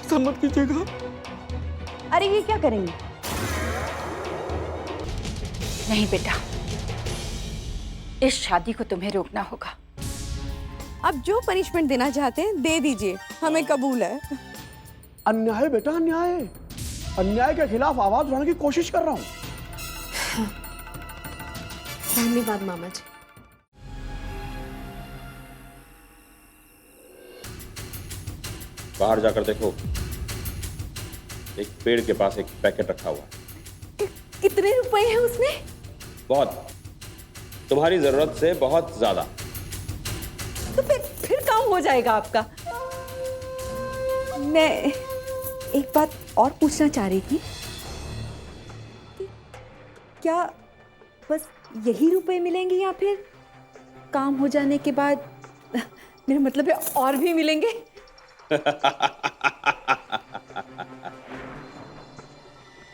ऐसा मत कीजिएगा। अरे ये क्या करेंगे? नहीं बेटा, इस शादी को तुम्हें रोकना होगा। आप जो पनिशमेंट देना चाहते हैं दे दीजिए, हमें कबूल है। अन्याय बेटा, अन्याय। अन्याय के खिलाफ आवाज उठाने की कोशिश कर रहा हूं। धन्यवाद मामा जी। बाहर जाकर देखो, एक पेड़ के पास एक पैकेट रखा हुआ है। कितने रुपए हैं उसमें? बहुत, तुम्हारी जरूरत से बहुत ज्यादा। तो फिर काम हो जाएगा आपका। मैं एक बात और पूछना चाह रही थी कि क्या बस यही रुपए मिलेंगे या फिर काम हो जाने के बाद मेरा मतलब है और भी मिलेंगे?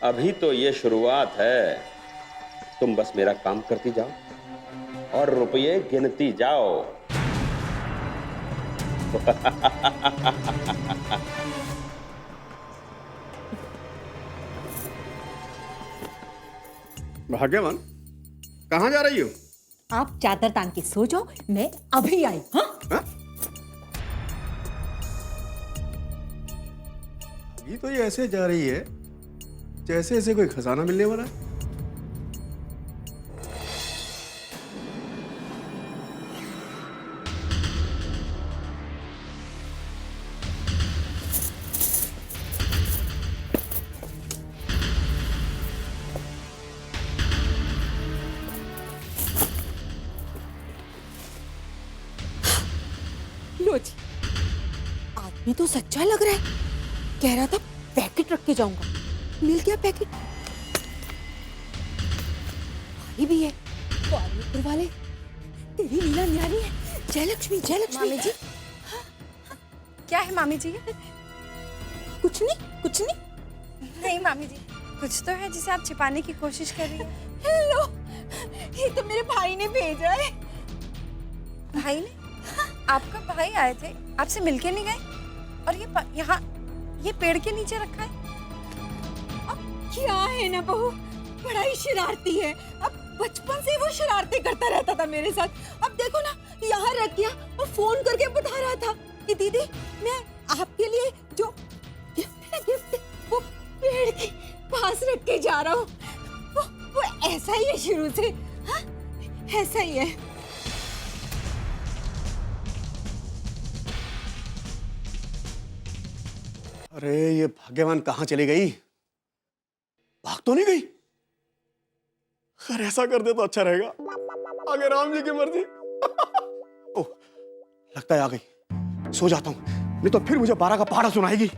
अभी तो ये शुरुआत है। तुम बस मेरा काम करती जाओ और रुपये गिनती जाओ। भाग्यवान, कहाँ जा रही हो? आप चादर तान के सो जाओ, मैं अभी आई। हाँ, ये तो ये ऐसे जा रही है जैसे ऐसे कोई खजाना मिलने वाला है। लो जी, आदमी तो सच्चा लग रहा है। कह रहा था पैकेट रख के जाऊंगा, मिल गया पैकेट। भाई भी है, ऊपर वाले। तेरी लीला न्यारी है। जय लक्ष्मी, जय लक्ष्मी। मामी जी, क्या है मामी जी? कुछ नहीं, कुछ नहीं। नहीं मामी जी, कुछ तो है जिसे आप छिपाने की कोशिश कर रही हैं। हेलो, ये तो मेरे भाई ने भेजा है। भाई ने? आपका भाई आए थे, आपसे मिलके नहीं गए? और यहाँ ये पेड़ के नीचे रखा है। अब क्या है ना बहू, बड़ा ही शरारती है। अब बचपन से वो शरारतें करता रहता था मेरे साथ। अब देखो ना, यहाँ रख दिया और फोन करके बता रहा था कि दीदी मैं आपके लिए जो गिफ्ट है, गिफ्ट वो पेड़ के पास रख के जा रहा हूँ। वो ऐसा ही है शुरू से। हाँ, ऐसा ही है। अरे ये भाग्यवान कहाँ चली गई? भाग तो नहीं गई? अगर ऐसा कर दे तो अच्छा रहेगा। आगे राम जी की मर्जी। ओह, लगता है आ गई। सो जाता हूं, नहीं तो फिर मुझे 12 का पहाड़ा सुनाएगी।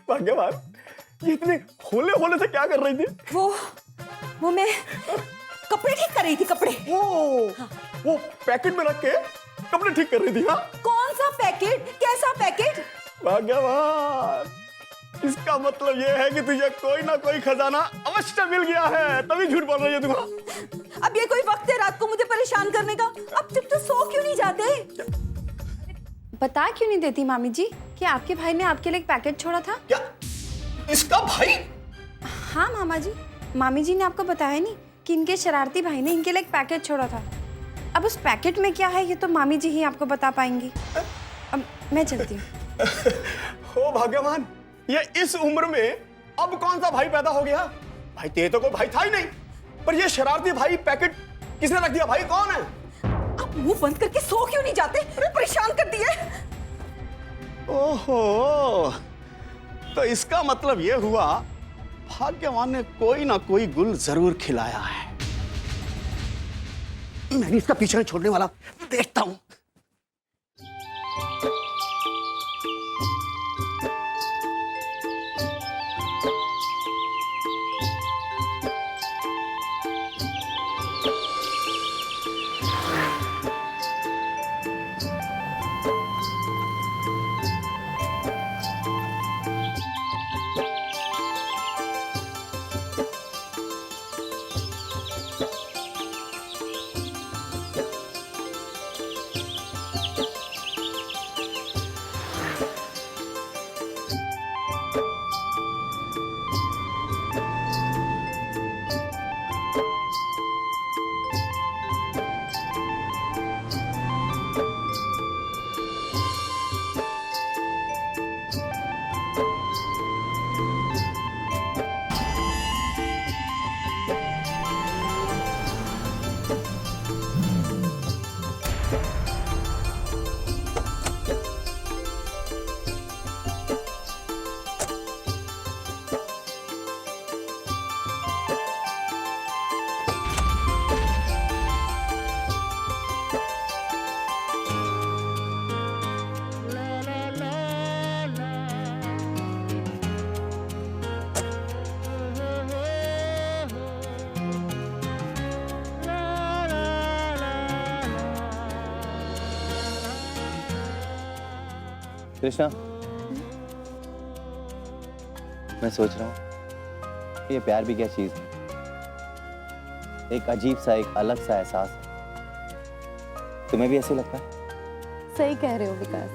भाग्यवान, ये इतने होले होले से क्या कर रही थी? वो मैं कपड़े ठीक कर रही थी। कपड़े। वो पैकेट में रख के कपड़े ठीक कर रही थी। हाँ, कौन सा पैकेट? कैसा पैकेट? भाग्यवान, इसका मतलब ये है कि तुझे कोई ना कोई खजाना अवश्य मिल गया है, तभी झूठ बोल रही है तुम। अब ये कोई वक्त है रात को मुझे परेशान करने का? अब तुम तो सो क्यों नहीं जाते? बता क्यों नहीं देती मामी जी कि आपके भाई ने आपके लिए एक पैकेट छोड़ा था? क्या इसका भाई? हाँ मामा जी, मामी जी ने आपको बताया नहीं कि इनके शरारती भाई ने इनके लिए एक पैकेट छोड़ा था। अब उस पैकेट में क्या है ये तो मामी जी ही आपको बता पाएंगी। अब मैं चलती हूँ। हो भाग्यवान, ये इस उम्र में अब कौन सा भाई पैदा हो गया? भाई तेरे तो कोई भाई था ही नहीं, पर ये शरारती भाई पैकेट किसने रख दिया? भाई कौन है? आप मुंह बंद करके सो क्यों नहीं जाते? परेशान कर दिए। ओहो, तो इसका मतलब ये हुआ भाग्यवान ने कोई ना कोई गुल जरूर खिलाया है। मैं इसका पीछे नहीं छोड़ने वाला, देखता हूं। कृष्णा, मैं सोच रहा हूँ कि ये प्यार भी क्या चीज है। एक अजीब सा, एक अलग सा एहसास है। तुम्हें भी ऐसे लगता है? सही कह रहे हो विकास।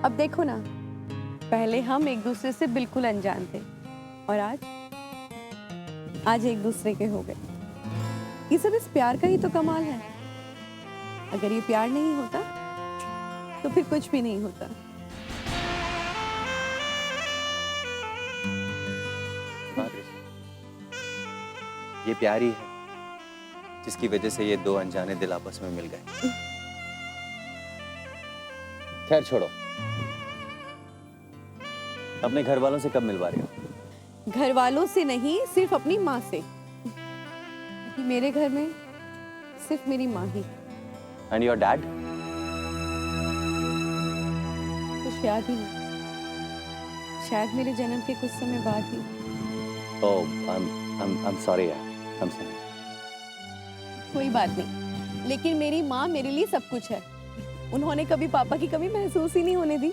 अब देखो ना, पहले हम एक दूसरे से बिल्कुल अनजान थे और आज एक दूसरे के हो गए। ये सब इस प्यार का ही तो कमाल है। अगर ये प्यार नहीं होता तो फिर कुछ भी नहीं होता। हाँ कृष्ण, ये प्यार ही है जिसकी वजह से ये दो अनजाने दिल आपस में मिल गए। खैर छोड़ो, अपने घर वालों से कब मिलवा रहे हो? घर वालों से नहीं, सिर्फ अपनी माँ से। क्योंकि मेरे घर में सिर्फ मेरी माँ ही है। And your dad? कुछ याद ही नहीं। शायद मेरे जन्म के कुछ समय बाद ही। ओह, I'm sorry यार, I'm sorry। कोई बात नहीं, लेकिन मेरी माँ मेरे लिए सब कुछ है। उन्होंने कभी पापा की कमी महसूस ही नहीं होने दी।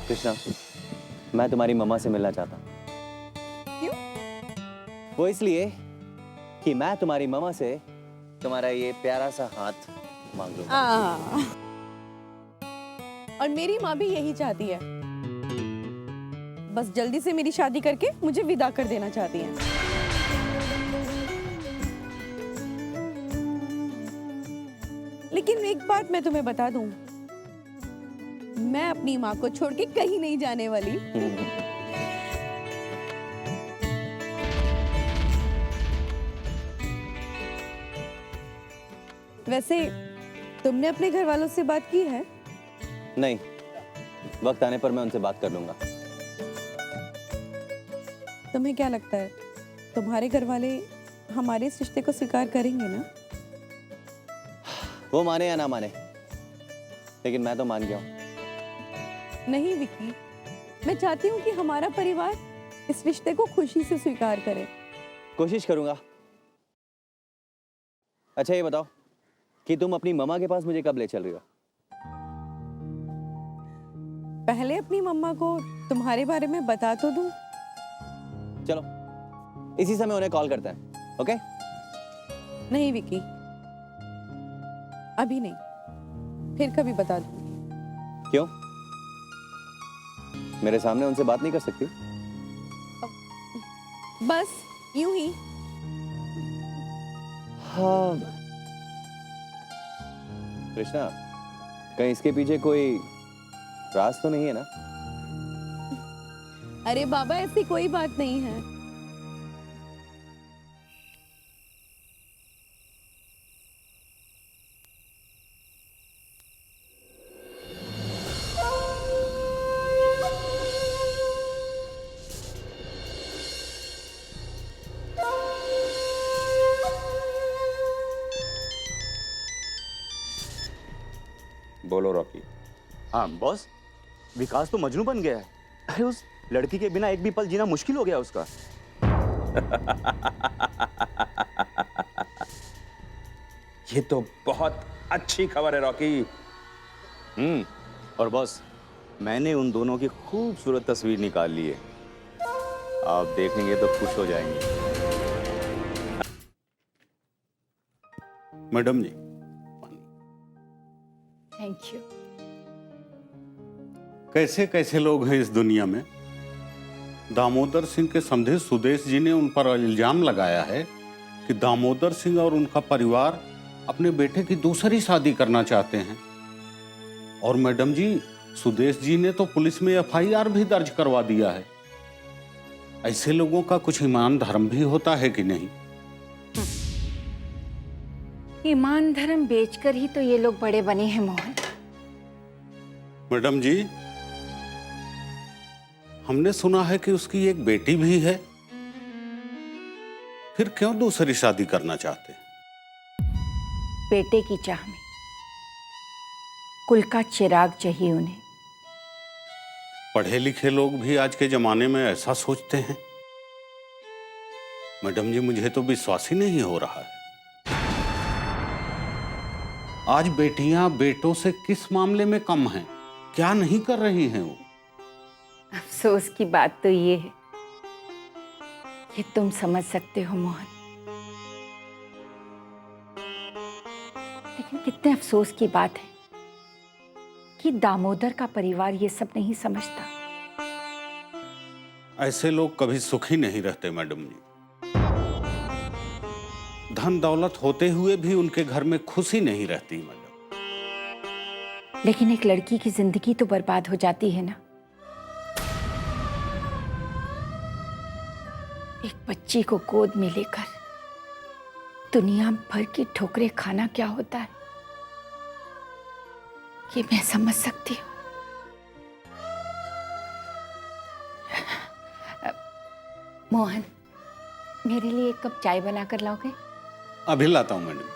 कृष्णा, मैं तुम्हारी मम्मा से मिलना चाहता हूँ। क्यों? वो इसलिए कि मैं तुम्हारी मम्मा से तुम्हारा ये प्यारा सा हाथ मांग लूंगा। और मेरी माँ भी यही चाहती है। बस जल्दी से मेरी शादी करके मुझे विदा कर देना चाहती है। लेकिन एक बात मैं तुम्हें बता दूं, मैं अपनी माँ को छोड़ के कहीं नहीं जाने वाली। वैसे तुमने अपने घर वालों से बात की है? नहीं, वक्त आने पर मैं उनसे बात कर लूंगा। तुम्हें क्या लगता है, तुम्हारे घर वाले हमारे इस रिश्ते को स्वीकार करेंगे ना? वो माने या ना माने, लेकिन मैं तो मान गया हूँ। नहीं विक्की, मैं चाहती हूँ कि हमारा परिवार इस रिश्ते को खुशी से स्वीकार करे। कोशिश करूंगा। अच्छा ये बताओ कि तुम अपनी मम्मा के पास मुझे कब ले चल रही हो? पहले अपनी मम्मा को तुम्हारे बारे में बता तो दूं। चलो इसी समय उन्हें कॉल करते हैं। ओके? नहीं विक्की, अभी नहीं, फिर कभी बता दूंगी। क्यों? मेरे सामने उनसे बात नहीं कर सकती? बस यूं ही। हाँ कृष्णा, कहीं इसके पीछे कोई राज तो नहीं है ना? अरे बाबा, ऐसी कोई बात नहीं है। बोलो रॉकी। हाँ बॉस, विकास तो मजनू बन गया है। अरे उस लड़की के बिना एक भी पल जीना मुश्किल हो गया उसका। ये तो बहुत अच्छी खबर है रॉकी। और बॉस, मैंने उन दोनों की खूबसूरत तस्वीर निकाल ली है। आप देखेंगे तो खुश हो जाएंगे। Madam ji, thank you. कैसे कैसे लोग हैं इस दुनिया में। दामोदर सिंह के समधे सुदेश जी ने उन पर इल्जाम लगाया है कि दामोदर सिंह और उनका परिवार अपने बेटे की दूसरी शादी करना चाहते हैं। और मैडम जी, सुदेश जी ने तो पुलिस में एफआईआर भी दर्ज करवा दिया है। ऐसे लोगों का कुछ ईमान धर्म भी होता है कि नहीं? ईमान धर्म बेचकर ही तो ये लोग बड़े बने हैं मोहन। मैडम जी, हमने सुना है कि उसकी एक बेटी भी है। फिर क्यों दूसरी शादी करना चाहते हैं? बेटे की चाह में कुल का चिराग चाहिए उन्हें। पढ़े लिखे लोग भी आज के जमाने में ऐसा सोचते हैं? मैडम जी, मुझे तो विश्वास ही नहीं हो रहा है। आज बेटियां बेटों से किस मामले में कम हैं? क्या नहीं कर रही हैं वो? अफसोस की बात तो ये है कि तुम समझ सकते हो मोहन, लेकिन कितने अफसोस की बात है कि दामोदर का परिवार ये सब नहीं समझता। ऐसे लोग कभी सुखी नहीं रहते मैडम जी। धन दौलत होते हुए भी उनके घर में खुशी नहीं रहती मैडम। लेकिन एक लड़की की जिंदगी तो बर्बाद हो जाती है ना। एक बच्ची को गोद में लेकर दुनिया भर की ठोकरें खाना क्या होता है, ये मैं समझ सकती हूँ। मोहन, मेरे लिए एक कप चाय बनाकर लाओगे? अभी लाता हूं मैडम।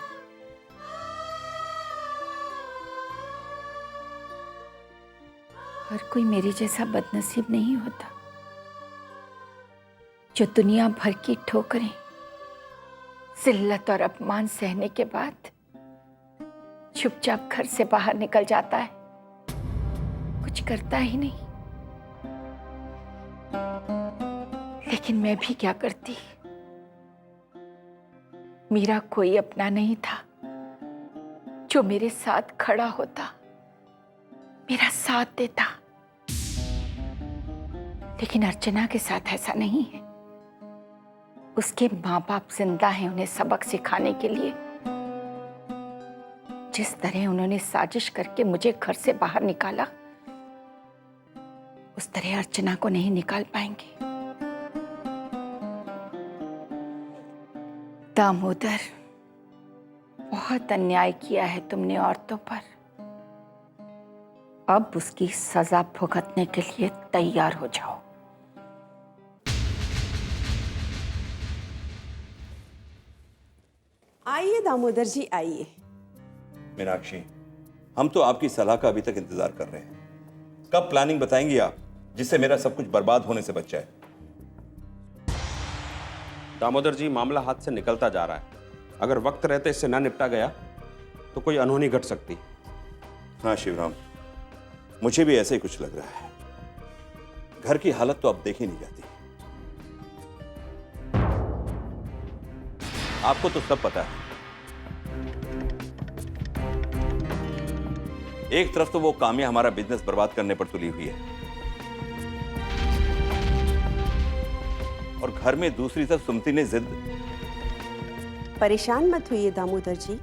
हर कोई मेरे जैसा बदनसीब नहीं होता जो दुनिया भर की ठोकरें, जिल्लत और अपमान सहने के बाद चुपचाप घर से बाहर निकल जाता है, कुछ करता ही नहीं। लेकिन मैं भी क्या करती? मेरा कोई अपना नहीं था जो मेरे साथ खड़ा होता, मेरा साथ देता। लेकिन अर्चना के साथ ऐसा नहीं है। उसके माँ बाप जिंदा हैं उन्हें सबक सिखाने के लिए। जिस तरह उन्होंने साजिश करके मुझे घर से बाहर निकाला, उस तरह अर्चना को नहीं निकाल पाएंगे। दामोदर, बहुत अन्याय किया है तुमने औरतों पर। अब उसकी सजा भुगतने के लिए तैयार हो जाओ। आइए दामोदर जी, आइए। मीनाक्षी, हम तो आपकी सलाह का अभी तक इंतजार कर रहे हैं। कब प्लानिंग बताएंगी आप, जिससे मेरा सब कुछ बर्बाद होने से बच जाए? दामोदर जी, मामला हाथ से निकलता जा रहा है। अगर वक्त रहते इससे ना निपटा गया तो कोई अनहोनी घट सकती। हाँ शिवराम, मुझे भी ऐसे ही कुछ लग रहा है। घर की हालत तो अब देखी नहीं जाती। आपको तो सब पता है। एक तरफ तो वो काम्या हमारा बिजनेस बर्बाद करने पर तुली हुई है, और घर में दूसरी तरफ सुमति ने जिद। परेशान मत होइए दामोदर जी।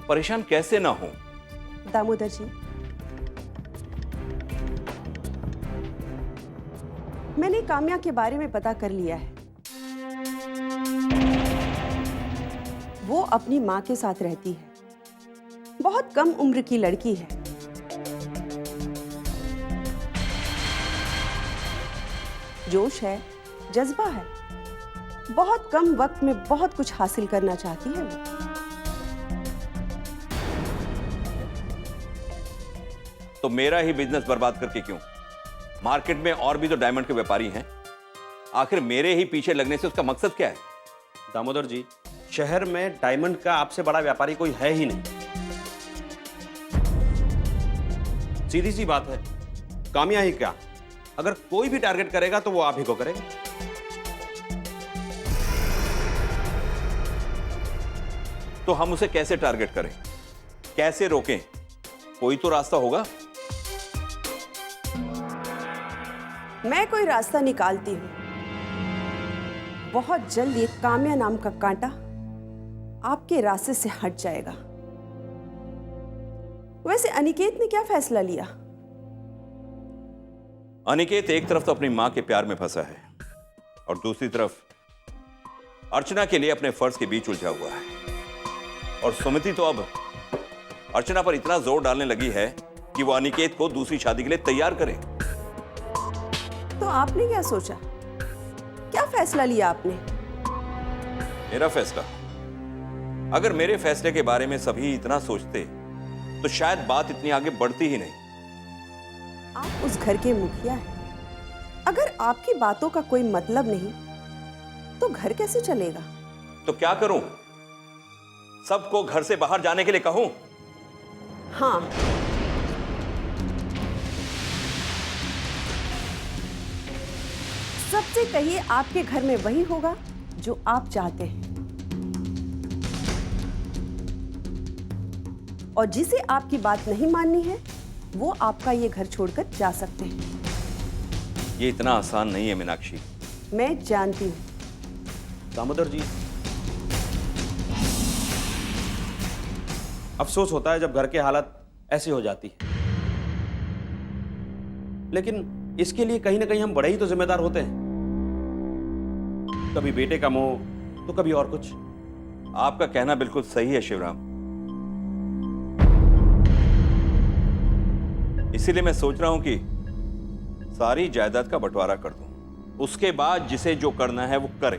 परेशान कैसे ना हो दामोदर जी, मैंने काम्या के बारे में पता कर लिया है। वो अपनी माँ के साथ रहती है। बहुत कम उम्र की लड़की है। जोश है, जज्बा है। बहुत कम वक्त में बहुत कुछ हासिल करना चाहती है वो। तो मेरा ही बिजनेस बर्बाद करके क्यों? मार्केट में और भी तो डायमंड के व्यापारी हैं। आखिर मेरे ही पीछे लगने से उसका मकसद क्या है? दामोदर जी, शहर में डायमंड का आपसे बड़ा व्यापारी कोई है ही नहीं। सीधी सी बात है, काम्या ही क्या, अगर कोई भी टारगेट करेगा तो वो आप ही को करेगा। तो हम उसे कैसे टारगेट करें, कैसे रोकें? कोई तो रास्ता होगा। मैं कोई रास्ता निकालती हूं। बहुत जल्द ये काम्या नाम का कांटा आपके रास्ते से हट जाएगा। वैसे अनिकेत ने क्या फैसला लिया? अनिकेत एक तरफ तो अपनी मां के प्यार में फंसा है, और दूसरी तरफ अर्चना के लिए अपने फर्ज के बीच उलझा हुआ है। और सुमति तो अब अर्चना पर इतना जोर डालने लगी है कि वो अनिकेत को दूसरी शादी के लिए तैयार करे। तो आपने क्या सोचा? क्या फैसला लिया आपने? मेरा फैसला? अगर मेरे फैसले के बारे में सभी इतना सोचते तो शायद बात इतनी आगे बढ़ती ही नहीं। आप उस घर के मुखिया हैं। अगर आपकी बातों का कोई मतलब नहीं तो घर कैसे चलेगा? तो क्या करूं? सबको घर से बाहर जाने के लिए कहूं? हाँ, सबसे कहिए आपके घर में वही होगा जो आप चाहते हैं, और जिसे आपकी बात नहीं माननी है वो आपका ये घर छोड़कर जा सकते हैं। ये इतना आसान नहीं है मीनाक्षी। मैं जानती हूं। दामोदर जी, अफसोस होता है जब घर की हालत ऐसी हो जाती है, लेकिन इसके लिए कहीं ना कहीं हम बड़े ही तो जिम्मेदार होते हैं। कभी बेटे का मोह तो कभी और कुछ। आपका कहना बिल्कुल सही है शिवराम। इसीलिए मैं सोच रहा हूं कि सारी जायदाद का बंटवारा कर दूं, उसके बाद जिसे जो करना है वो करे।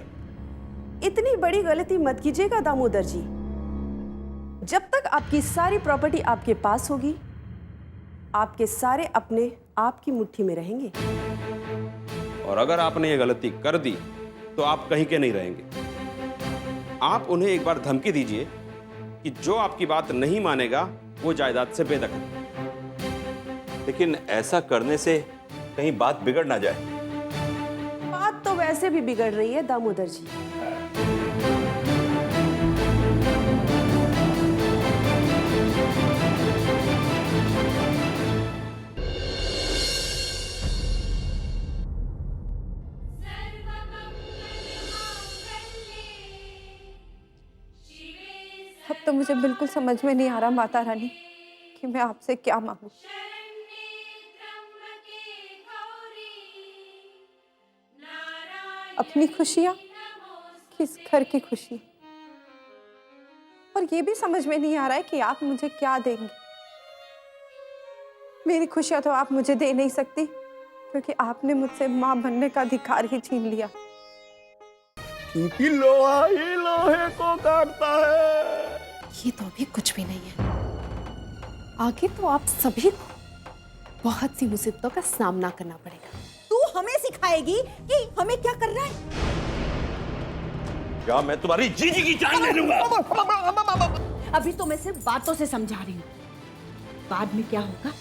इतनी बड़ी गलती मत कीजिएगा दामोदर जी। जब तक आपकी सारी प्रॉपर्टी आपके पास होगी, आपके सारे अपने आपकी मुट्ठी में रहेंगे। और अगर आपने ये गलती कर दी तो आप कहीं के नहीं रहेंगे। आप उन्हें एक बार धमकी दीजिए कि जो आपकी बात नहीं मानेगा वो जायदाद से बेदखल। लेकिन ऐसा करने से कहीं बात बिगड़ ना जाए। बात तो वैसे भी बिगड़ रही है दामोदर जी। अब तो मुझे बिल्कुल समझ में नहीं आ रहा माता रानी कि मैं आपसे क्या मांगूं। अपनी खुशियां कि इस घर की खुशी, और ये भी समझ में नहीं आ रहा है कि आप मुझे क्या देंगे। मेरी खुशियां तो आप मुझे दे नहीं सकती क्योंकि आपने मुझसे मां बनने का अधिकार ही छीन लिया। क्योंकि लोहा ही लोहे को काटता है। ये तो अभी कुछ भी नहीं है। आगे तो आप सभी को बहुत सी मुसीबतों का सामना करना पड़ेगा। तू हमें सिखाएगी कि हमें क्या करना है? क्या मैं तुम्हारी जीजी की जान ले लूंगा? अभी तो मैं सिर्फ बातों से समझा रही हूँ, बाद में क्या होगा